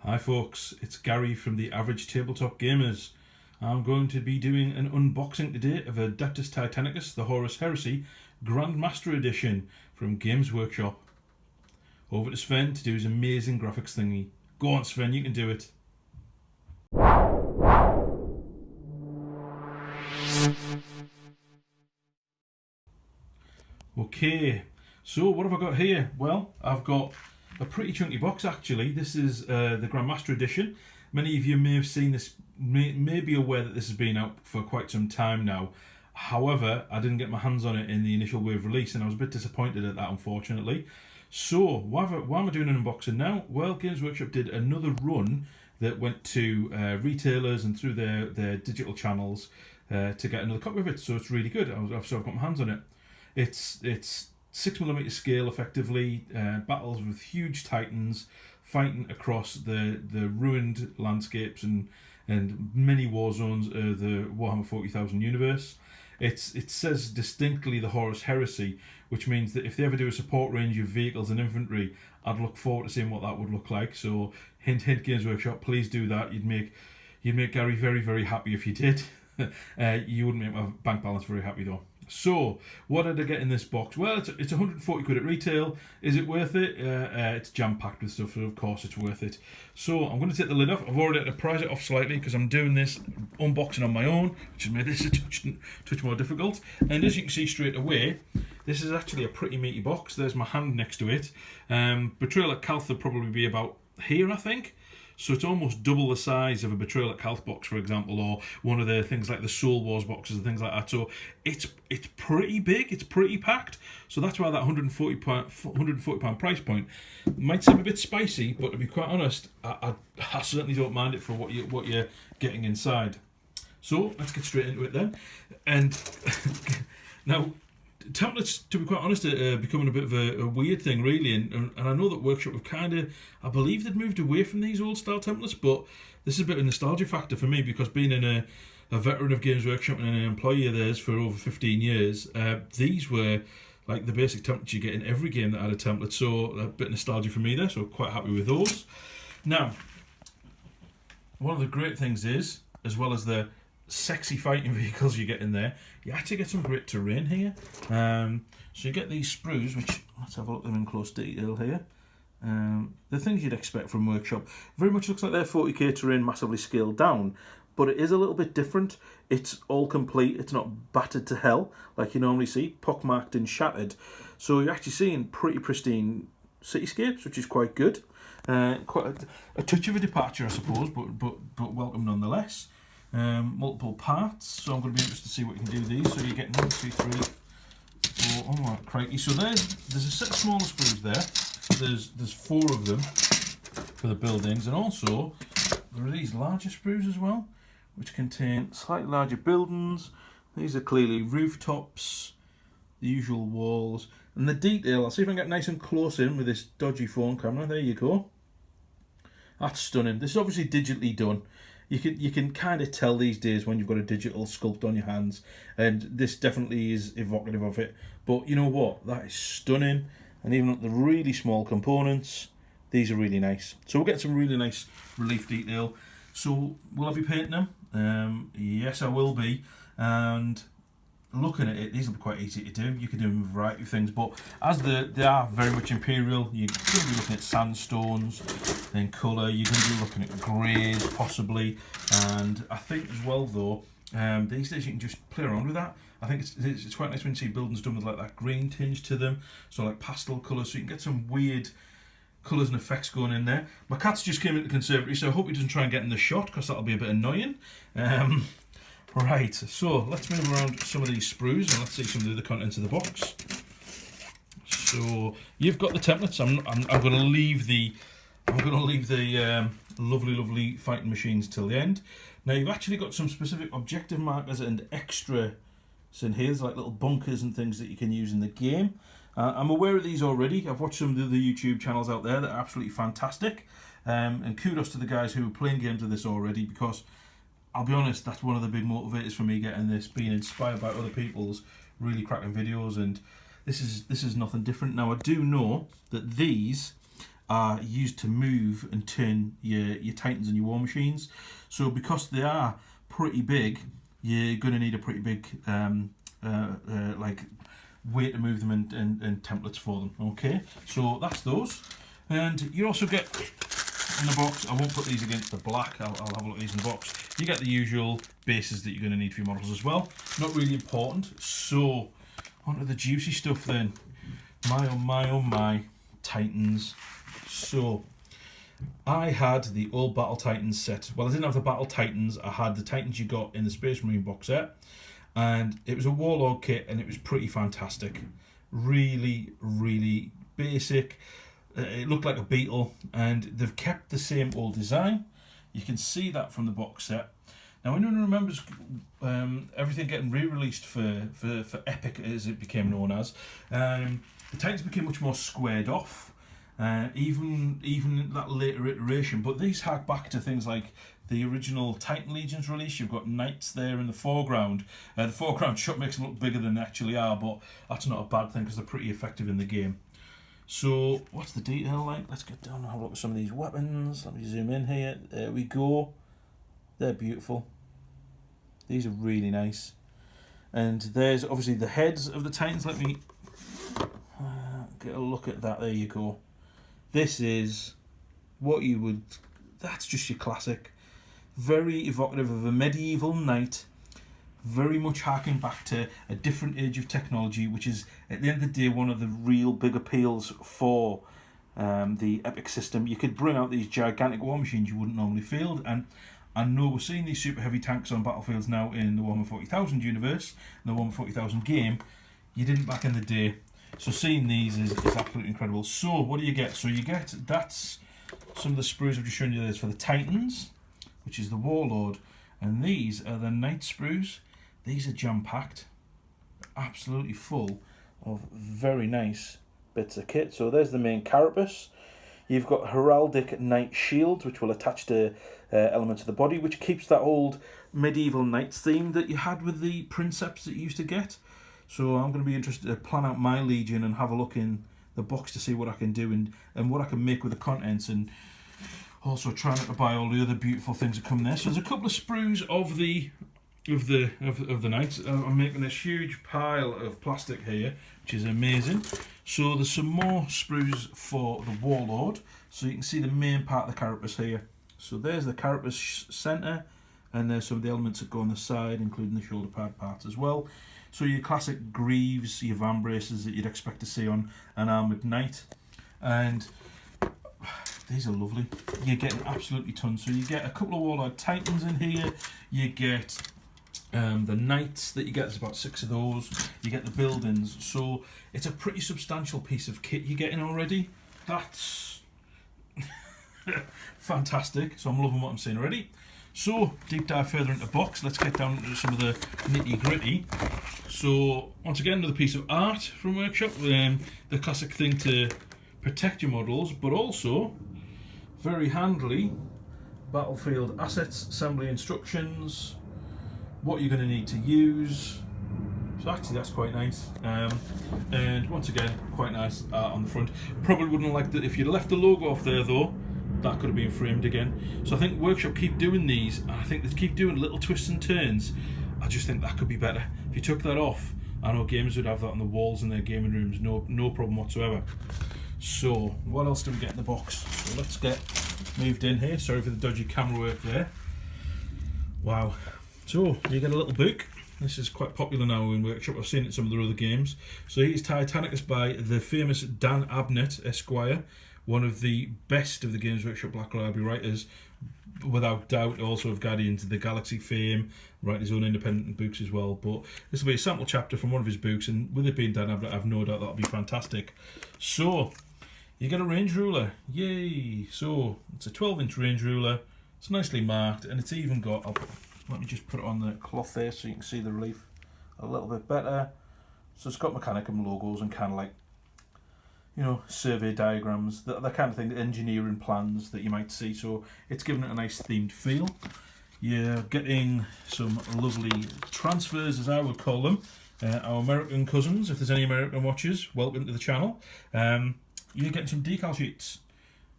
Hi folks, it's Gary from the Average Tabletop Gamers. I'm going to be doing an unboxing today of Adeptus Titanicus, the Horus Heresy Grandmaster Edition from Games Workshop. Over to Sven to do his amazing graphics thingy. Go on Sven, you can do it. Okay, so what have I got here? Well, I've got a pretty chunky box actually. This is the Grandmaster Edition. Many of you may have seen this, may be aware that this has been out for quite some time now. However, I didn't get my hands on it in the initial wave release and I was a bit disappointed at that, unfortunately. So, why am I doing an unboxing now? Well, Games Workshop did another run that went to retailers and through their digital channels to get another copy of it, so it's really good. So I've got my hands on it. It's 6mm scale effectively, battles with huge titans fighting across the ruined landscapes and many war zones of the Warhammer 40,000 universe. It says distinctly the Horus Heresy, which means that if they ever do a support range of vehicles and infantry, I'd look forward to seeing what that would look like. So hint hint, Games Workshop, please do that. You'd make Gary very, very happy if you did. You wouldn't make my bank balance very happy though. So, what did I get in this box? Well, it's 140 quid at retail. Is it worth it? It's jam-packed with stuff, so of course it's worth it. So, I'm going to take the lid off. I've already had to prise it off slightly because I'm doing this unboxing on my own, which has made this a touch more difficult. And as you can see straight away, this is actually a pretty meaty box. There's my hand next to it. Betrayal at Calth would probably be about here, I think. So it's almost double the size of a Betrayal at Calth box, for example, or one of the things like the Soul Wars boxes and things like that. So it's pretty big, it's pretty packed. So that's why that £140 price point might seem a bit spicy, but to be quite honest, I certainly don't mind it for what you're getting inside. So let's get straight into it then. And now, templates, to be quite honest, are becoming a bit of a weird thing, really, and I know that Workshop have kind of, I believe they'd moved away from these old style templates, but this is a bit of a nostalgia factor for me because being a veteran of Games Workshop and an employee of theirs for over 15 years, these were like the basic templates you get in every game that had a template, so a bit of nostalgia for me there, so quite happy with those. Now, one of the great things is, as well as the sexy fighting vehicles you get in there, you actually get some great terrain here. So you get these sprues, which, let's have a look at them in close detail here. The things you'd expect from Workshop. Very much looks like their 40k terrain massively scaled down, but it is a little bit different. It's all complete, it's not battered to hell like you normally see, pockmarked and shattered. So you're actually seeing pretty pristine cityscapes, which is quite good. Quite a touch of a departure, I suppose, but welcome nonetheless. Multiple parts, so I'm going to be interested to see what you can do with these. So you're getting 1, 2, 3, 4, oh my crikey. So there's a set of smaller sprues there. There's 4 of them for the buildings, and also there are these larger sprues as well, which contain slightly larger buildings. These are clearly rooftops, the usual walls, and the detail. I'll see if I can get nice and close in with this dodgy phone camera. There you go. That's stunning. This is obviously digitally done. You can kind of tell these days when you've got a digital sculpt on your hands, and this definitely is evocative of it. But you know what? That is stunning, and even at the really small components, these are really nice. So we'll get some really nice relief detail. So will I be painting them? Yes, I will be. And looking at it, these will be quite easy to do. You can do a variety of things, but as they are very much imperial, you're going to be looking at sandstones in colour. You're going to be looking at greys possibly, and I think as well though, these days you can just play around with that. I think it's quite nice when you see buildings done with like that green tinge to them, so like pastel colours, so you can get some weird colours and effects going in there. My cat's just came into the conservatory, so I hope he doesn't try and get in the shot because that'll be a bit annoying. Right, so let's move around some of these sprues and let's see some of the other contents of the box. So you've got the templates. I'm going to leave the lovely fighting machines till the end. Now you've actually got some specific objective markers and extras in here. There's like little bunkers and things that you can use in the game. I'm aware of these already. I've watched some of the other YouTube channels out there that are absolutely fantastic. And kudos to the guys who are playing games of this already, because I'll be honest, that's one of the big motivators for me getting this, being inspired by other people's really cracking videos, and this is nothing different. Now I do know that these are used to move and turn your Titans and your War Machines. So because they are pretty big, you're going to need a pretty big like way to move them and templates for them. Okay, so that's those. And you also get in the box, I won't put these against the black, I'll have a look at these in the box. You get the usual bases that you're going to need for your models as well. Not really important. So onto the juicy stuff then. My oh my oh my, Titans. So I had the old Battle Titans set. Well, I didn't have the Battle Titans, I had the Titans you got in the Space Marine box set. And it was a Warlord kit and it was pretty fantastic. Really, really basic. It looked like a beetle, and they've kept the same old design. You can see that from the box set. Now, anyone remembers everything getting re-released for Epic, as it became known as, the Titans became much more squared off, even in that later iteration. But these hark back to things like the original Titan Legions release. You've got knights there in the foreground. The foreground shot makes them look bigger than they actually are, but that's not a bad thing because they're pretty effective in the game. So, what's the detail like? Let's get down and have a look at some of these weapons. Let me zoom in here. There we go. They're beautiful. These are really nice. And there's obviously the heads of the Titans. Let me get a look at that. There you go. This is what you would... That's just your classic. Very evocative of a medieval knight. Very much harking back to a different age of technology, which is, at the end of the day, one of the real big appeals for the Epic system. You could bring out these gigantic war machines you wouldn't normally field, and I know we're seeing these super heavy tanks on battlefields now in the Warhammer 40,000 universe, in the Warhammer 40,000 game. You didn't back in the day. So seeing these is absolutely incredible. So what do you get? So you get, that's some of the sprues I've just shown you there for the Titans, which is the Warlord, and these are the Knight sprues. These are jam-packed, absolutely full of very nice bits of kit. So there's the main carapace. You've got heraldic knight shields, which will attach to elements of the body, which keeps that old medieval knights theme that you had with the princeps that you used to get. So I'm going to be interested to plan out my legion and have a look in the box to see what I can do and what I can make with the contents, and also trying to buy all the other beautiful things that come there. So there's a couple of sprues of the knights. I'm making this huge pile of plastic here, which is amazing. So there's some more sprues for the Warlord. So you can see the main part of the carapace here. So there's the carapace centre, and there's some of the elements that go on the side, including the shoulder pad parts as well. So your classic greaves, your van braces that you'd expect to see on an armoured knight. And these are lovely. You're getting absolutely tons. So you get a couple of Warlord Titans in here. You get the knights that you get, there's about 6 of those. You get the buildings, so it's a pretty substantial piece of kit you're getting already. That's fantastic. So I'm loving what I'm seeing already. So deep dive further into the box. Let's get down to some of the nitty gritty. So once again, another piece of art from Workshop. The classic thing to protect your models, but also very handily battlefield assets, assembly instructions, what you're going to need to use. So actually that's quite nice, and once again quite nice on the front. Probably wouldn't have liked it if you'd left the logo off there though. That could have been framed again. So I think Workshop keep doing these, and I think they keep doing little twists and turns. I just think that could be better. If you took that off, I know gamers would have that on the walls in their gaming rooms, no problem whatsoever. So what else do we get in the box? So let's get moved in here. Sorry for the dodgy camera work there. Wow. So you get a little book. This is quite popular now in Workshop. I've seen it in some of their other games. So here's Titanicus by the famous Dan Abnett, Esquire, one of the best of the Games Workshop Black Library writers, without doubt. Also of Guardians of the Galaxy fame, write his own independent books as well. But this will be a sample chapter from one of his books, and with it being Dan Abnett, I've no doubt that'll be fantastic. So you get a range ruler, yay! So it's a 12-inch range ruler. It's nicely marked, and it's even got. Let me just put it on the cloth there so you can see the relief a little bit better. So it's got Mechanicum logos and kind of like, you know, survey diagrams, that kind of thing, engineering plans that you might see. So it's given it a nice themed feel. You're getting some lovely transfers, as I would call them. Our American cousins, if there's any American watchers, welcome to the channel. You're getting some decal sheets.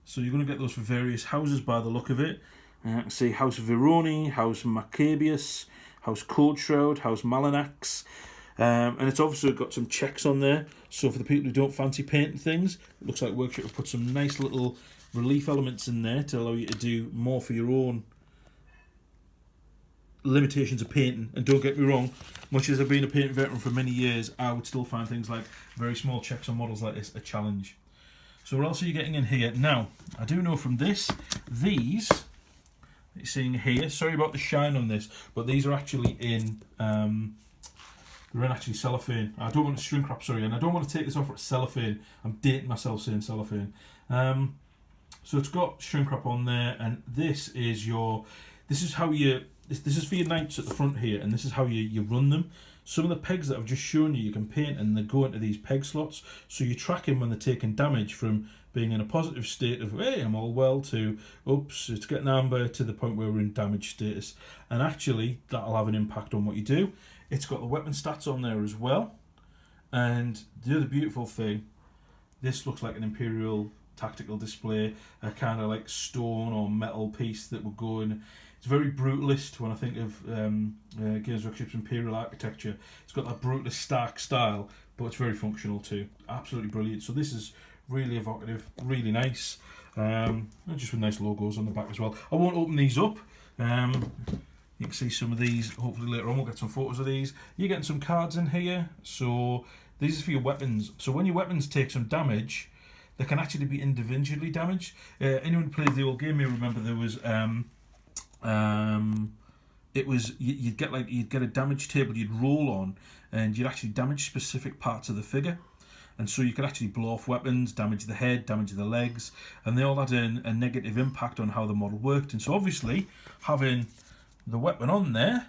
So you're going to get those for various houses by the look of it. You can see House Veroni, House Maccabeus, House Coldshroud, House Malanax. And it's obviously got some checks on there. So for the people who don't fancy painting things, it looks like Workshop will put some nice little relief elements in there to allow you to do more for your own limitations of painting. And don't get me wrong, much as I've been a painting veteran for many years, I would still find things like very small checks on models like this a challenge. So what else are you getting in here? Now, I do know from this, these that you're seeing here, sorry about the shine on this, but these are actually in they're in actually cellophane. I don't want to shrink wrap, sorry, and I don't want to take this off at cellophane. I'm dating myself saying cellophane. So it's got shrink wrap on there, and this is how you, this is for your knights at the front here, and this is how you run them. Some of the pegs that I've just shown you, you can paint and they go into these peg slots, so you're tracking when they're taking damage from being in a positive state of, hey, I'm all well, to, oops, it's getting amber, to the point where we're in damage status. And actually, that'll have an impact on what you do. It's got the weapon stats on there as well. And the other beautiful thing, this looks like an Imperial tactical display, a kind of like stone or metal piece that would go in. It's very brutalist when I think of Games Workshop's Imperial architecture. It's got that brutalist stark style, but it's very functional too. Absolutely brilliant. So this is really evocative, really nice. And just with nice logos on the back as well. I won't open these up. You can see some of these, hopefully later on we'll get some photos of these. You're getting some cards in here. So these are for your weapons. So when your weapons take some damage, they can actually be individually damaged. Anyone who played the old game may remember there was you'd get a damage table you'd roll on, and you'd actually damage specific parts of the figure. And so you could actually blow off weapons, damage the head, damage the legs, and they all had a negative impact on how the model worked. And so obviously having the weapon on there,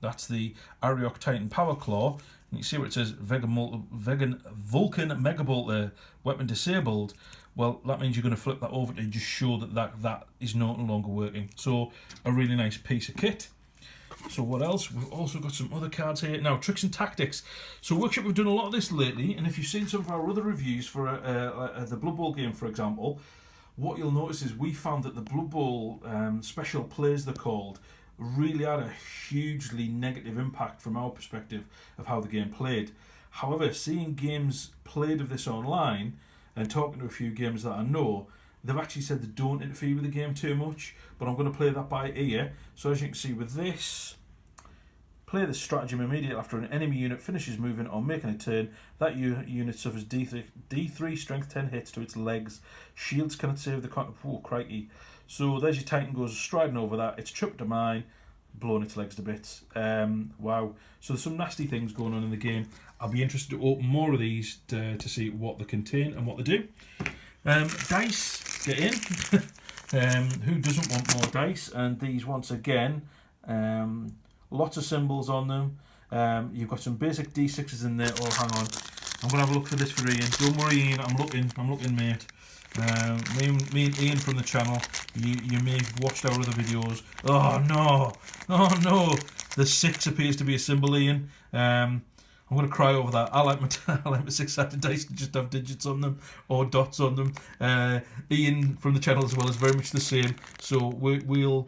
that's the Ariok Titan Power Claw, and you see where it says Vulcan Megabolt weapon disabled. Well, that means you're going to flip that over to just show that is no longer working. So a really nice piece of kit. So what else? We've also got some other cards here. Now, tricks and tactics. So Workshop, we've done a lot of this lately, and if you've seen some of our other reviews for the Blood Bowl game, for example, what you'll notice is we found that the Blood Bowl special plays, they're called, really had a hugely negative impact from our perspective of how the game played. However, seeing games played of this online and talking to a few games that I know, they've actually said they don't interfere with the game too much, but I'm going to play that by ear. So as you can see with this, play the stratagem immediately after an enemy unit finishes moving or making a turn. That unit suffers D3 strength 10 hits to its legs. Shields cannot save the content. Oh, crikey. So there's your Titan goes striding over that. It's tripped to mine, blowing its legs to bits. Wow. So there's some nasty things going on in the game. I'll be interested to open more of these to see what they contain and what they do. Dice, get in. Who doesn't want more dice? And these, once again, lots of symbols on them. You've got some basic D6s in there. Oh, hang on. I'm going to have a look for this for Ian. Don't worry, Ian. I'm looking, mate. Me and Ian from the channel, you may have watched our other videos. Oh no, the 6 appears to be a symbol, Ian. I'm going to cry over that. I like my 6-sided dice to just have digits on them or dots on them. Ian from the channel as well is very much the same. So we'll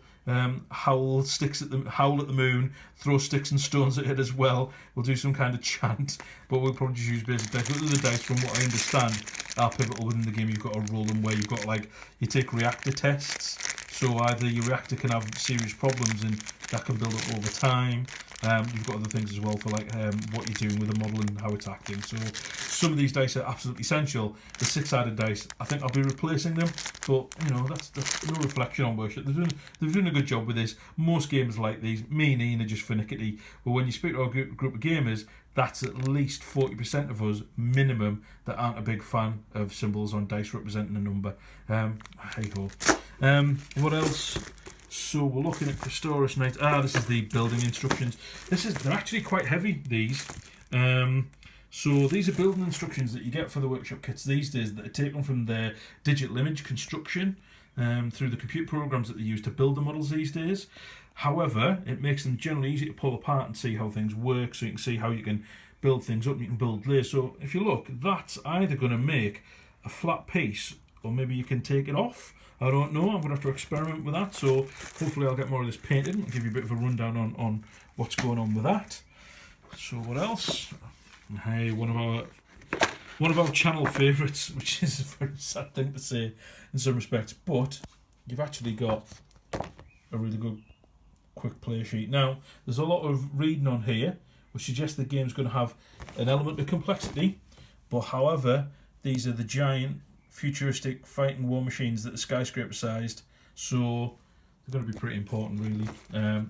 howl at the moon, throw sticks and stones at it as well. We'll do some kind of chant, but we'll probably just use basic dice. But the dice, from what I understand, are pivotal within the game. You've got to roll them where you've got, like, you take reactor tests. So either your reactor can have serious problems and that can build up over time. You've got other things as well for like what you're doing with the model and how it's acting. So some of these dice are absolutely essential. The 6-sided dice, I think I'll be replacing them, but you know, that's no reflection on Workshop. They're doing a good job with this. Most games like these, me and Ian are just finicky, but when you speak to our group of gamers, that's at least 40% of us minimum that aren't a big fan of symbols on dice representing a number. Hey ho. What else? So we're looking at Christoris Knights. This is the building instructions. They're actually quite heavy, these. So these are building instructions that you get for the Workshop kits these days that are taken from their digital image construction through the computer programs that they use to build the models these days. However, it makes them generally easy to pull apart and see how things work, so you can see how you can build things up and you can build layers. So if you look, that's either going to make a flat piece or maybe you can take it off. I don't know. I'm going to have to experiment with that. So hopefully I'll get more of this painted and give you a bit of a rundown on what's going on with that. So what else? Hey, one of our channel favourites, which is a very sad thing to say in some respects, but you've actually got a really good quick play sheet. Now, there's a lot of reading on here, which suggests the game's going to have an element of complexity, but however, these are the giant futuristic fighting war machines that are skyscraper sized, so they're going to be pretty important really.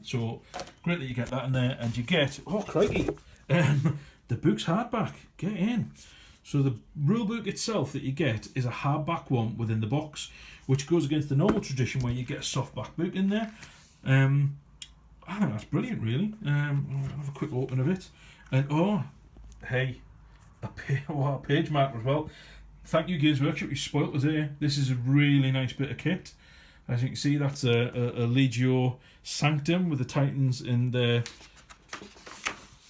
So great that you get that in there, and you get, oh crikey, the book's hardback. Get in. So the rule book itself that you get is a hardback one within the box, which goes against the normal tradition where you get a softback book in there. I think that's brilliant really. I'll have a quick open of it, and oh hey, a page marker as well. Thank you Games Workshop, you spoilt us here. This is a really nice bit of kit. As you can see, that's a Legio Sanctum with the Titans in the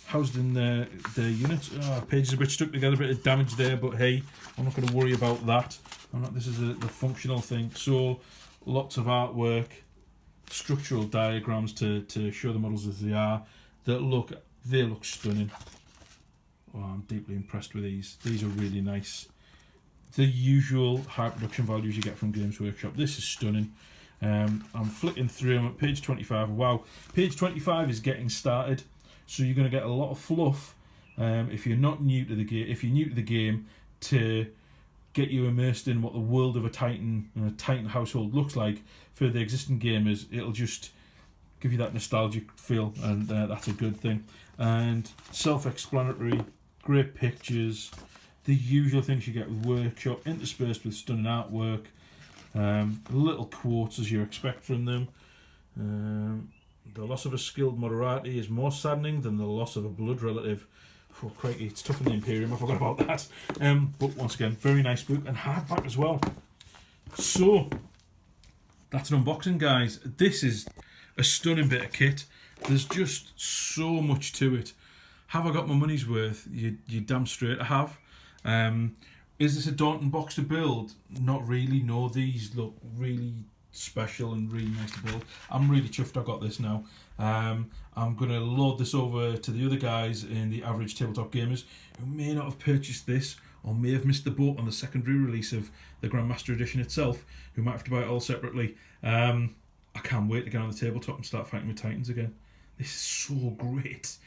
housed in the unit. Page is a bit stuck together, a bit of damage there, but hey, I'm not going to worry about that. This is the functional thing. So lots of artwork, structural diagrams to show the models as they are. They look stunning. Oh, I'm deeply impressed with these. These are really nice. The usual high production values you get from Games Workshop. This is stunning. I'm flicking through them at page 25. Wow, page 25 is getting started, so you're going to get a lot of fluff if you're not new to the game. If you're new to the game, to get you immersed in what the world of a Titan household looks like. For the existing gamers, it'll just give you that nostalgic feel, and that's a good thing. And self-explanatory, great pictures. The usual things you get with Workshop, interspersed with stunning artwork, little quotes as you expect from them. The loss of a skilled moderati is more saddening than the loss of a blood relative. Oh, crikey, it's tough in the Imperium, I forgot about that. But once again, very nice book, and hardback as well. So, that's an unboxing, guys. This is a stunning bit of kit. There's just so much to it. Have I got my money's worth? You damn straight I have. Is this a daunting box to build? Not really. No, these look really special and really nice to build. I'm really chuffed I got this now. I'm going to load this over to the other guys in the average tabletop gamers who may not have purchased this or may have missed the boat on the secondary release of the Grandmaster Edition itself, who might have to buy it all separately. I can't wait to get on the tabletop and start fighting with Titans again. This is so great.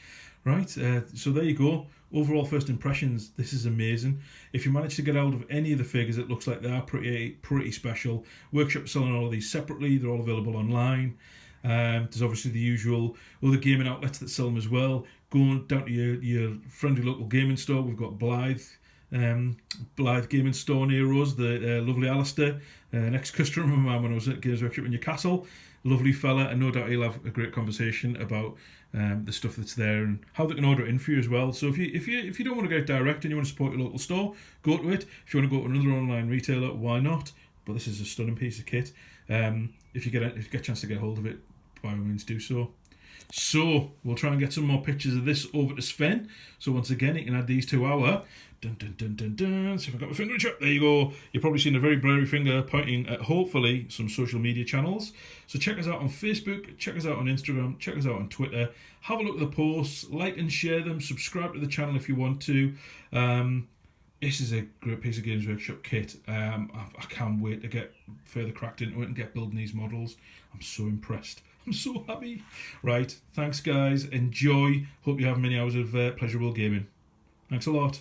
Right, so there you go. Overall first impressions, this is amazing. If you manage to get out of any of the figures, it looks like they are pretty special. Workshop selling all of these separately. They're all available online. There's obviously the usual other gaming outlets that sell them as well. Going down to your friendly local gaming store, we've got Blythe Gaming Store near us, the lovely Alistair, an ex-customer of mine when I was at Games Workshop in Newcastle. Lovely fella, and no doubt he'll have a great conversation about the stuff that's there and how they can order it in for you as well. So if you don't want to get direct and you want to support your local store, go to it. If you want to go to another online retailer, why not? But this is a stunning piece of kit. If you get a chance to get hold of it, by all means do so. So we'll try and get some more pictures of this over to Sven. So once again, you can add these to our see if I've got my finger in check. There you go. You've probably seen a very blurry finger pointing at hopefully some social media channels. So check us out on Facebook, check us out on Instagram, check us out on Twitter. Have a look at the posts, like and share them, subscribe to the channel if you want to. This is a great piece of Games Workshop kit. I can't wait to get further cracked into it and get building these models. I'm so impressed. I'm so happy. Right, thanks guys. Enjoy. Hope you have many hours of pleasurable gaming. Thanks a lot.